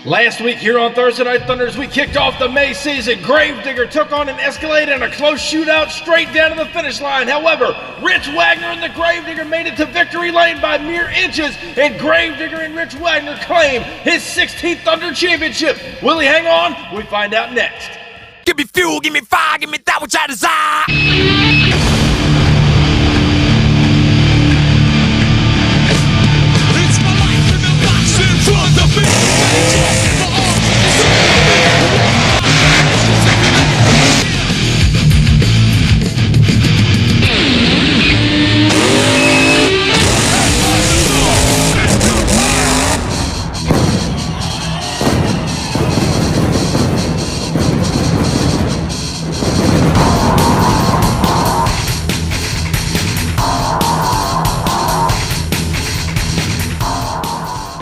Last week here on Thursday Night Thunder, as we kicked off the May season, Gravedigger took on an Escalde in a close shootout straight down to the finish line. However, Rich Wagner and the Gravedigger made it to victory lane by mere inches, and Gravedigger and Rich Wagner claim his 16th Thunder Championship. Will he hang on? We find out next. Give me fuel, give me fire, give me that which I desire.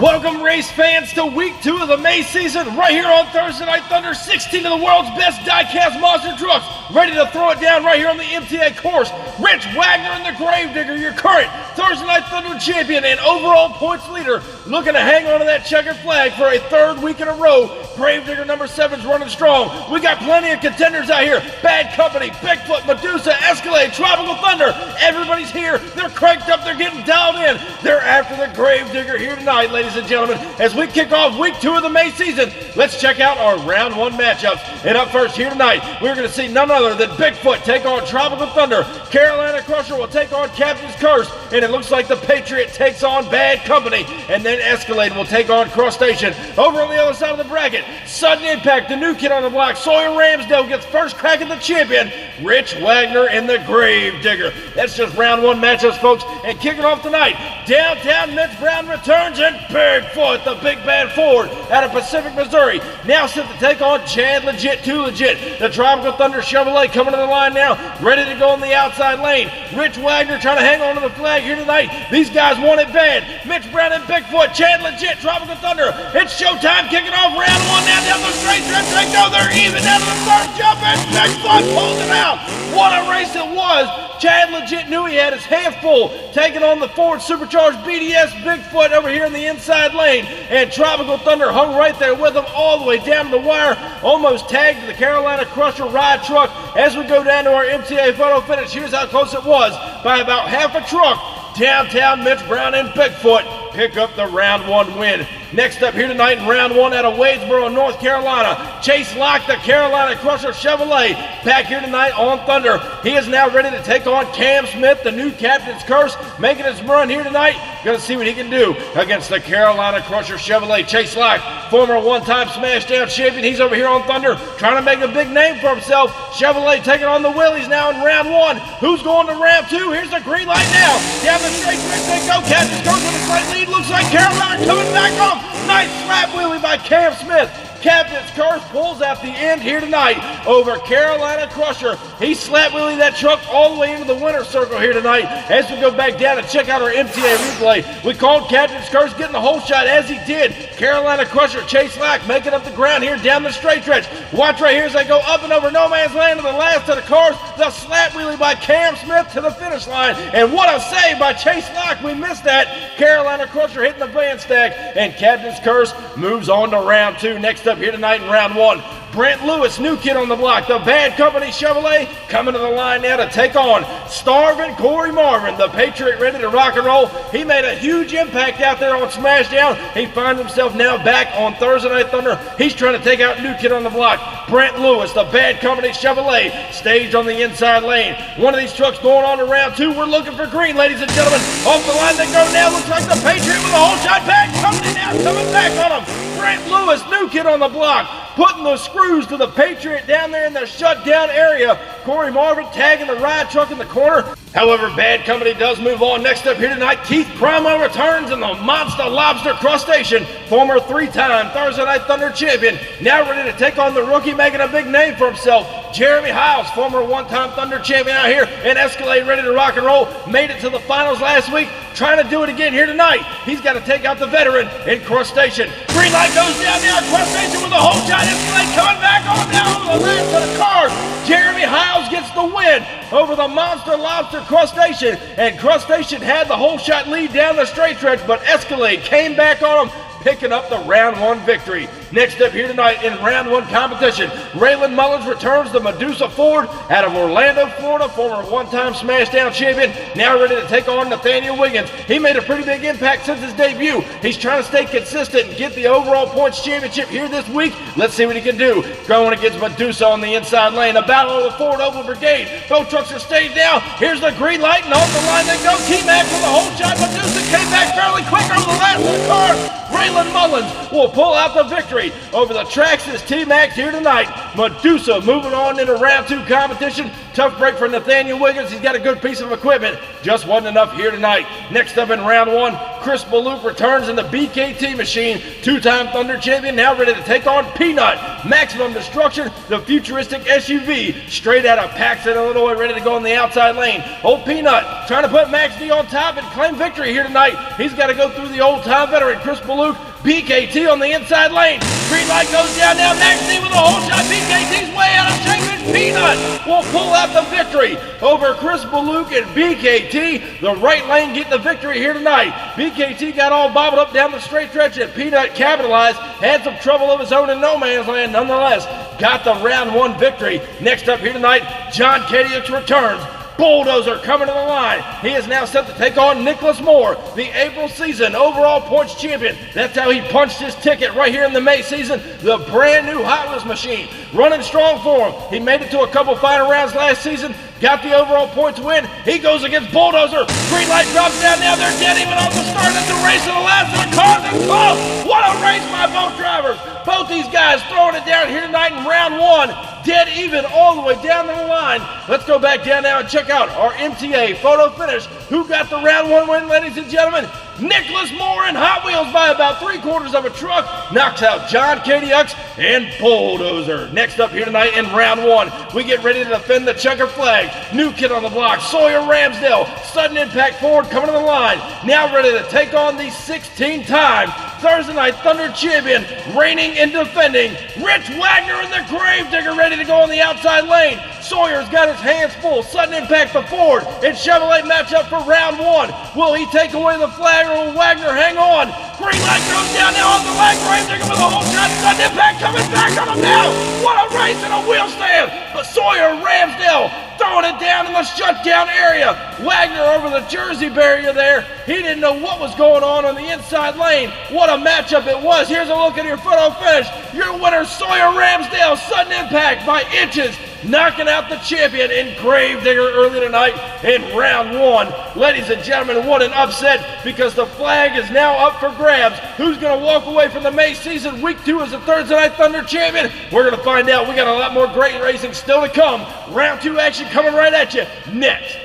Welcome, race fans, to week 2 of the May season, right here on Thursday Night Thunder. 16 of the world's best Diecast Monster Trucks, ready to throw it down right here on the MTA course. Rich Wagner and the Gravedigger, your current Thursday Night Thunder champion and overall points leader, looking to hang on to that checkered flag for a third week in a row. Gravedigger number 7's running strong. We got plenty of contenders out here. Bad Company, Bigfoot, Medusa, Escalde, Tropical Thunder. Everybody's here. They're cranked up. They're getting dialed in. They're after the Gravedigger here tonight, ladies and gentlemen. As we kick off week 2 of the May season, let's check out our round 1 matchups. And up first here tonight, we're going to see none other than Bigfoot take on Tropical Thunder. Carolina Crusher will take on Captain's Curse. And it looks like the Patriot takes on Bad Company. And then Escalade will take on Crushtation. Over on the other side of the bracket, Sudden Impact, the new kid on the block, Sawyer Ramsdale gets first crack at the champion, Rich Wagner and the Gravedigger. That's just round 1 matchups, folks. And kicking off tonight, downtown Mitch Brown returns, and Bigfoot, the big bad Ford out of Pacific, Missouri, now set to take on Chad Legit, 2 Legit. The Tropical Thunder Chevrolet coming to the line now, ready to go on the outside lane. Rich Wagner trying to hang on to the flag here tonight. These guys want it bad. Mitch Brown and Bigfoot, Chad Legit, Tropical Thunder. It's showtime, kicking off round 1 now down the straight stretch. They go, they're even down to the third jump, and Bigfoot pulls it out. What a race it was. Chad Legit knew he had his hands full, taking on the Ford Supercharged BDS Bigfoot over here in the inside lane, and Tropical Thunder hung right there with him all the way down to the wire, almost tagged the Carolina Crusher ride truck. As we go down to our MTA photo finish, here's how close it was, by about half a truck. Downtown Mitch Brown and Bigfoot pick up the round 1 win. Next up here tonight in round 1 out of Wadesboro, North Carolina, Chase Locke, the Carolina Crusher Chevrolet, back here tonight on Thunder. He is now ready to take on Cam Smith, the new Captain's Curse, making his run here tonight. Going to see what he can do against the Carolina Crusher Chevrolet. Chase Locke, former one-time Smashdown champion, he's over here on Thunder, trying to make a big name for himself. Chevrolet taking on the Willies now in round 1. Who's going to round 2? Here's the green light now. Down the straight stretch they go. Captain's Curse with a slight lead. Looks like Carolina coming back on. Nice slap wheelie by Cam Smith. Captain's Curse pulls out the end here tonight over Carolina Crusher. He slap wheelie that truck all the way into the winner's circle here tonight. As we go back down and check out our MTA replay, we called Captain's Curse getting the whole shot as he did. Carolina Crusher, Chase Locke making up the ground here down the straight stretch. Watch right here as they go up and over no man's land to the last of the cars. The slap wheelie by Cam Smith to the finish line. And what a save by Chase Locke. We missed that. Carolina Crusher hitting the van stack, and Captain's Curse moves on to round 2. Next up here tonight in round 1, Brent Lewis, new kid on the block, the Bad Company Chevrolet, coming to the line now to take on Starvin' Corey Marvin, the Patriot, ready to rock and roll. He made a huge impact out there on Smashdown. He finds himself now back on Thursday Night Thunder. He's trying to take out new kid on the block, Brent Lewis, the Bad Company Chevrolet, staged on the inside lane. One of these trucks going on to round 2. We're looking for green, ladies and gentlemen. Off the line they go now. Looks like the Patriot with a whole shot. Bad Company now coming back on him. Brent Lewis, new kid on the block, putting the screws to the Patriot down there in the shutdown area. Corey Marvin tagging the ride truck in the corner. However, Bad Company does move on. Next up here tonight, Keith Promo returns in the Monster Lobster Crushtation, former 3-time Thursday Night Thunder champion, now ready to take on the rookie making a big name for himself, Jeremy Hiles, former one-time Thunder champion out here in Escalade, ready to rock and roll. Made it to the finals last week, trying to do it again here tonight. He's got to take out the veteran in Crushtation. Green light goes down now. Crushtation with a whole shot. Escalade coming back on down to the last of the cars. Jeremy Hiles gets the win over the Monster Lobster Crushtation, and Crushtation had the whole shot lead down the straight stretch, but Escalade came back on him. picking up the round 1 victory. Next up here tonight in round 1 competition, Raylan Mullins returns the Medusa Ford out of Orlando, Florida, former one-time Smashdown champion, now ready to take on Nathaniel Wiggins. He made a pretty big impact since his debut. He's trying to stay consistent and get the overall points championship here this week. Let's see what he can do. Going against Medusa on the inside lane. A battle of the Ford Oval Brigade. Both trucks are stayed down. Here's the green light, and off the line they go. T-Mac with a whole shot. Medusa came back fairly quick over the last of the car. Raylan Mullins will pull out the victory over the tracks as T-Mac here tonight. Medusa moving on into round 2 competition. Tough break for Nathaniel Wiggins. He's got a good piece of equipment. Just wasn't enough here tonight. Next up in round 1, Chris Ballouk returns in the BKT machine. Two-time Thunder champion, now ready to take on Peanut. Maximum Destruction, the futuristic SUV, straight out of Paxton, Illinois, ready to go in the outside lane. Old Peanut trying to put Max D on top and claim victory here tonight. He's got to go through the old-time veteran, Chris Ballouk. BKT on the inside lane. Green light goes down now. Max D with a whole shot. BKT's way out of shape. And Peanut will pull out the victory over Chris Ballouk and BKT. The right lane getting the victory here tonight. BKT got all bobbled up down the straight stretch and Peanut capitalized. Had some trouble of his own in no man's land. Nonetheless, got the round 1 victory. Next up here tonight, John Kadiuk returns. Bulldozer coming to the line. He is now set to take on Nicholas Moore, the April season overall points champion. That's how he punched his ticket right here in the May season. The brand new Hot Wheels machine. Running strong for him. He made it to a couple final rounds last season. Got the overall points win. He goes against Bulldozer. Green light drops down. Now they're dead even off the start. It's a race to the last of the cars. And oh, what a race by both drivers. Both these guys throwing it down here tonight in round 1. Dead even all the way down to the line. Let's go back down now and check out our MTA photo finish. Who got the round 1 win, ladies and gentlemen? Nicholas Moore in Hot Wheels by about 3/4 of a truck knocks out John Kadiuk and Bulldozer. Next up here tonight in round 1, we get ready to defend the checker flag. New kid on the block, Sawyer Ramsdale. Sudden impact Ford coming to the line. Now ready to take on the 16-time Thursday Night Thunder champion, reigning and defending, Rich Wagner in the Gravedigger, ready to go on the outside lane. Sawyer's got his hands full. Sudden impact the Ford and Chevrolet matchup for round 1. Will he take away the flag or will Wagner hang on? Green light goes down now on the leg. Gravedigger with a whole shot. Sudden impact coming back on him now. What a race in a wheel stand. But Sawyer Ramsdale throwing it down in the shutdown area. Wagner over the Jersey barrier there. He didn't know what was going on the inside lane. What a matchup it was. Here's a look at your photo finish. Your winner, Sawyer Ramsdale. Sudden impact by inches, knocking out the champion in Gravedigger early tonight in round 1. Ladies and gentlemen, what an upset, because the flag is now up for grabs. Who's going to walk away from the May season week 2 as the Thursday Night Thunder champion? We're going to find out. We got a lot more great racing still to come. Round 2 action coming right at you next.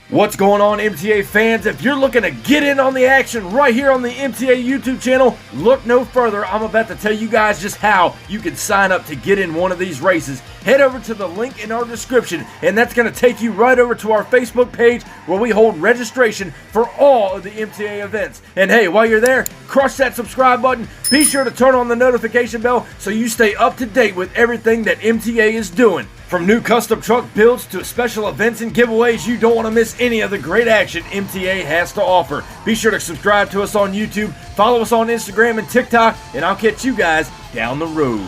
What's going on, MTA fans? If you're looking to get in on the action right here on the MTA YouTube channel, look no further. I'm about to tell you guys just how you can sign up to get in one of these races. Head over to the link in our description, and that's going to take you right over to our Facebook page where we hold registration for all of the MTA events. And hey, while you're there, crush that subscribe button. Be sure to turn on the notification bell so you stay up to date with everything that MTA is doing. From new custom truck builds to special events and giveaways, you don't want to miss any of the great action MTA has to offer. Be sure to subscribe to us on YouTube, follow us on Instagram and TikTok, and I'll catch you guys down the road.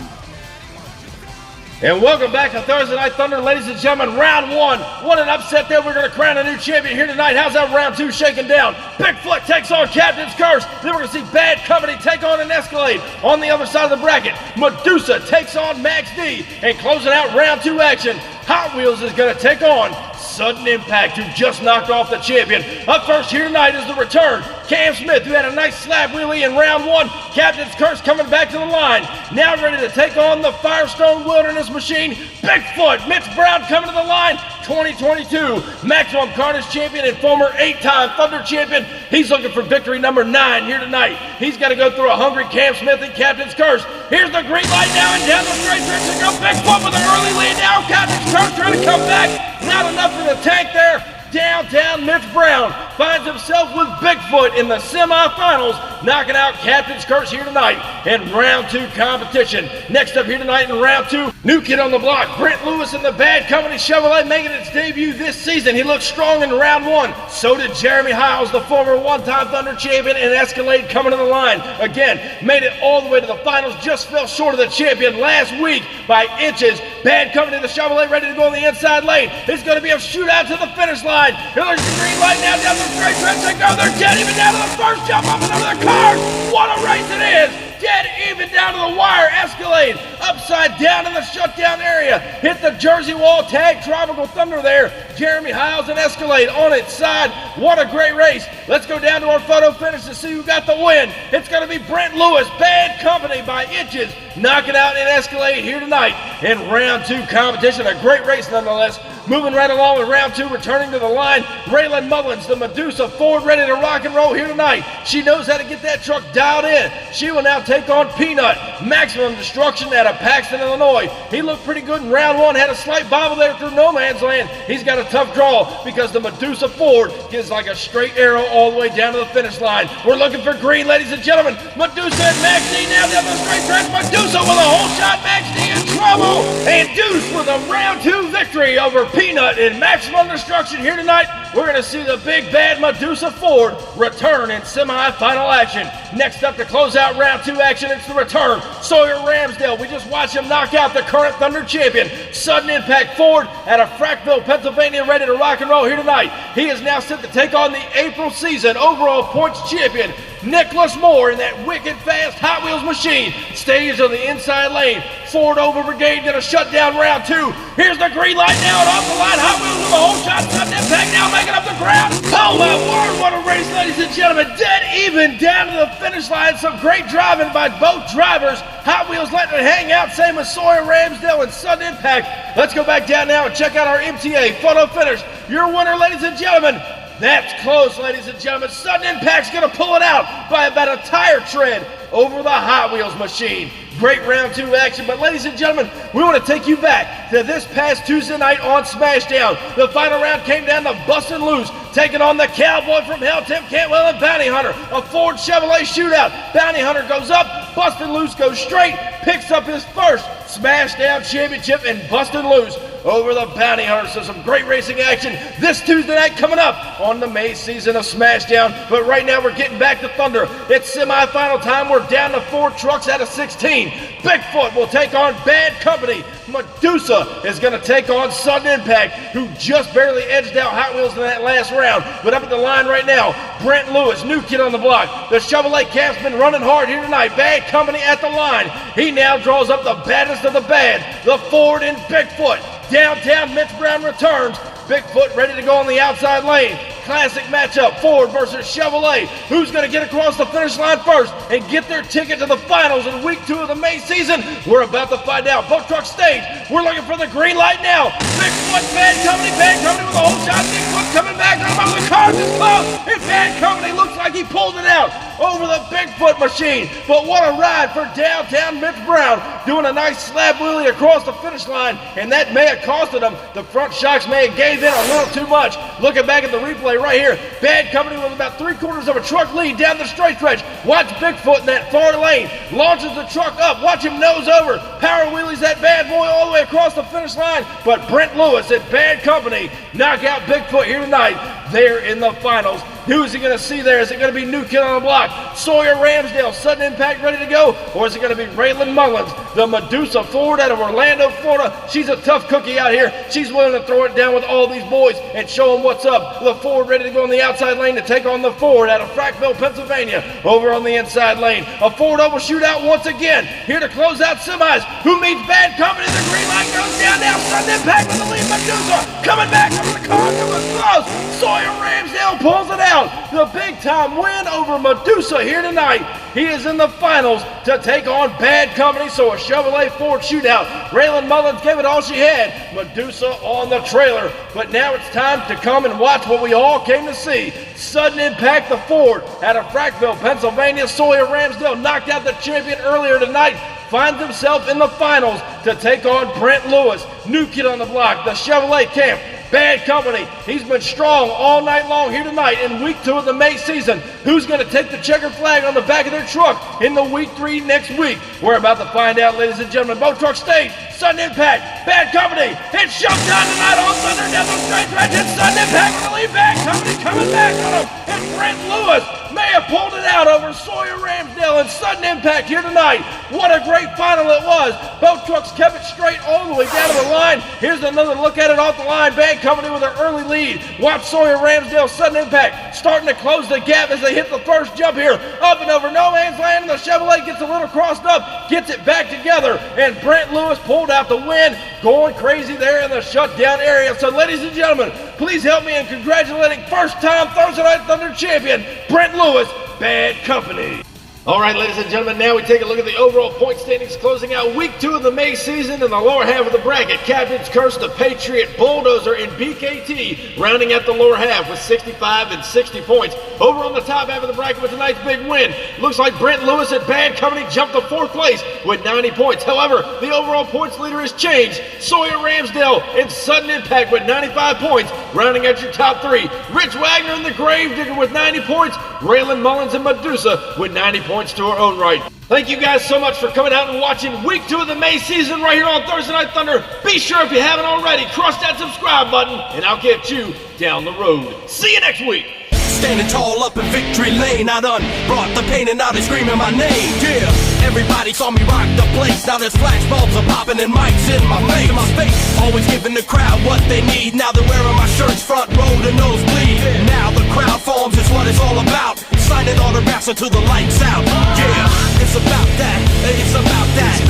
And welcome back to Thursday Night Thunder, ladies and gentlemen. Round 1. What an upset there. We're going to crown a new champion here tonight. How's that round 2 shaking down? Bigfoot takes on Captain's Curse. Then we're going to see Bad Company take on an Escalade. On the other side of the bracket, Medusa takes on Max D. And closing out round 2 action, Hot Wheels is going to take on Sudden Impact, who just knocked off the champion. Up first here tonight is the return. Cam Smith, who had a nice slab wheelie in round 1. Captain's Curse coming back to the line. Now ready to take on the Firestone Wilderness Machine. Bigfoot, Mitch Brown coming to the line. 2022 Maximum Carnage champion and former 8-time Thunder champion. He's looking for victory number 9 here tonight. He's got to go through a hungry Cam Smith and Captain's Curse. Here's the green light now and down the straight stretch to go. Bigfoot with an early lead now. Captain's Curse trying to come back. Not enough for the tank there. Downtown Mitch Brown finds himself with Bigfoot in the semifinals, knocking out Captain's Curse here tonight in round 2 competition. Next up here tonight in round 2, new kid on the block, Brent Lewis in the Bad Company Chevrolet making its debut this season. He looked strong in round 1. So did Jeremy Hiles, the former one-time Thunder champion, and Escalde coming to the line. Again, made it all the way to the finals, just fell short of the champion last week by inches. Bad Company, the Chevrolet, ready to go on the inside lane. It's going to be a shootout to the finish line. Here there's the green light now down the straight stretch. They go, they're dead even down to the first jump up and over the cars. What a race it is. Dead even down to the wire. Escalade upside down in the shutdown area. Hit the Jersey wall, tag Tropical Thunder there. Jeremy Hiles and Escalade on its side. What a great race. Let's go down to our photo finish to see who got the win. It's going to be Brent Lewis, Bad Company by inches, knocking out an Escalade here tonight in round 2 competition. A great race nonetheless. Moving right along in round 2, returning to the line, Raylan Mullins, the Medusa Ford, ready to rock and roll here tonight. She knows how to get that truck dialed in. She will now take on Peanut, Maximum Destruction out of Paxton, Illinois. He looked pretty good in round 1, had a slight bobble there through no man's land. He's got a tough draw because the Medusa Ford gives like a straight arrow all the way down to the finish line. We're looking for green, ladies and gentlemen. Medusa and Max D now down the straight track. Medusa with a whole shot, Max D in trouble. And Deuce with a round 2 victory over Peanut in Maximum Destruction here tonight. We're going to see the big bad Medusa Ford return in semi-final action. Next up to close out round 2 action, it's the return. Sawyer Ramsdale, we just watched him knock out the current Thunder champion. Sudden Impact Ford out of Frackville, Pennsylvania, ready to rock and roll here tonight. He is now set to take on the April season overall points champion, Nicholas Moore, in that wicked fast Hot Wheels machine. Stays on the inside lane. Ford over Brigade gonna shut down round 2. Here's the green light now and off the line. Hot Wheels with a whole shot. Sudden Impact now making up the ground. Oh my word, what a race, ladies and gentlemen. Dead even down to the finish line. Some great driving by both drivers. Hot Wheels letting it hang out. Same as Sawyer Ramsdale and Sudden Impact. Let's go back down now and check out our MTA photo finish. Your winner, ladies and gentlemen. That's close, ladies and gentlemen. Sudden Impact's going to pull it out by about a tire tread over the Hot Wheels machine. Great round 2 action, but ladies and gentlemen, we want to take you back to this past Tuesday night on Smashdown. The final round came down to Bustin' Loose, taking on the Cowboy from Hell, Tim Cantwell and Bounty Hunter. A Ford Chevrolet shootout. Bounty Hunter goes up, Bustin' Loose goes straight, picks up his first Smashdown championship and Bustin' Loose over the Bounty Hunter. So some great racing action this Tuesday night coming up on the May season of Smashdown. But right now we're getting back to Thunder. It's semifinal time. We're down to 4 trucks out of 16. Bigfoot will take on Bad Company. Medusa is going to take on Sudden Impact, who just barely edged out Hot Wheels in that last round. But up at the line right now, Brent Lewis, new kid on the block. The Chevrolet camp's been running hard here tonight. Bad Company at the line. He now draws up the baddest of the bad, the Ford and Bigfoot. Downtown, Mitch Brown returns. Bigfoot ready to go on the outside lane. Classic matchup, Ford versus Chevrolet. Who's going to get across the finish line first and get their ticket to the finals in week 2 of the May season? We're about to find out. Both truck stage. We're looking for the green light now. Bigfoot, Bad Company with a whole shot. Bigfoot coming back. The cars is close. And Bad Company looks like he pulled it out over the Bigfoot machine. But what a ride for downtown Mitch Brown, doing a nice slab wheelie across the finish line, and that may have costed him. The front shocks may have gave in a little too much. Looking back at the replay right here, Bad Company with about 3/4 of a truck lead down the straight stretch. Watch Bigfoot in that far lane, launches the truck up, watch him nose over, power wheelies that bad boy all the way across the finish line. But Brent Lewis at Bad Company knock out Bigfoot here tonight. They're in the finals. Who is he going to see there? Is it going to be new kid on the block, Sawyer Ramsdale, Sudden Impact ready to go? Or is it going to be Raylan Mullins, the Medusa Ford out of Orlando, Florida? She's a tough cookie out here. She's willing to throw it down with all these boys and show them what's up. The Ford ready to go on the outside lane to take on the Ford out of Frackville, Pennsylvania, over on the inside lane. A Ford Oval shootout once again. Here to close out semis. Who meets Bad Company? The green light goes down now. Sudden Impact with the lead. Medusa coming back over the car. It was close. Sawyer Ramsdale pulls it out. The big time win over Medusa here tonight. He is in the finals to take on Bad Company. So a Chevrolet Ford shootout. Raylan Mullins gave it all she had. Medusa on the trailer. But now it's time to come and watch what we all came to see. Sudden Impact, the Ford out of Frackville, Pennsylvania. Sawyer Ramsdale knocked out the champion earlier tonight. Finds himself in the finals to take on Brent Lewis, new kid on the block, the Chevrolet camp. Bad Company. He's been strong all night long here tonight in week 2 of the May season. Who's going to take the checkered flag on the back of their truck in the week 3 next week? We're about to find out, ladies and gentlemen. Boat Truck State, Sudden Impact, Bad Company. It's showtime tonight on Thunder Devil Straight Stretch. It's Sudden Impact with the lead. Bad Company coming back on him. And Brent Lewis may have pulled it out over Sawyer Ramsdale and Sudden Impact here tonight. What a great final it was. Both trucks kept it straight all the way down to the line. Here's another look at it off the line. Bad Company with an early lead. Watch Sawyer Ramsdale, Sudden Impact starting to close the gap as they hit the first jump here. Up and over no man's land, and the Chevrolet gets a little crossed up, gets it back together, and Brent Lewis pulled out the win, going crazy there in the shutdown area. So ladies and gentlemen, please help me in congratulating first-time Thursday Night Thunder champion, Brent Lewis, Bad Company. All right, ladies and gentlemen, now we take a look at the overall point standings closing out week 2 of the May season. In the lower half of the bracket, Captain's Curse, the Patriot, Bulldozer, and BKT rounding out the lower half with 65 and 60 points. Over on the top half of the bracket with tonight's big win, looks like Brent Lewis at Bad Company jumped to 4th place with 90 points. However, the overall points leader has changed. Sawyer Ramsdale and Sudden Impact with 95 points, rounding out your top 3. Rich Wagner and the Gravedigger with 90 points. Raylan Mullins and Medusa with 90 points to her own right. Thank you guys so much for coming out and watching week 2 of the May season right here on Thursday Night Thunder. Be sure, if you haven't already, crush that subscribe button and I'll get you down the road. See you next week. Standing tall up in victory lane, I done brought the pain and now they screaming my name. Yeah, everybody saw me rock the place. Now there's flashbulbs are popping and mics in my face. Always giving the crowd what they need. Now they're wearing my shirts front row to nosebleed. Now the crowd forms is what it's all about. Signing autographs until the lights out. Yeah, it's about that. It's about that.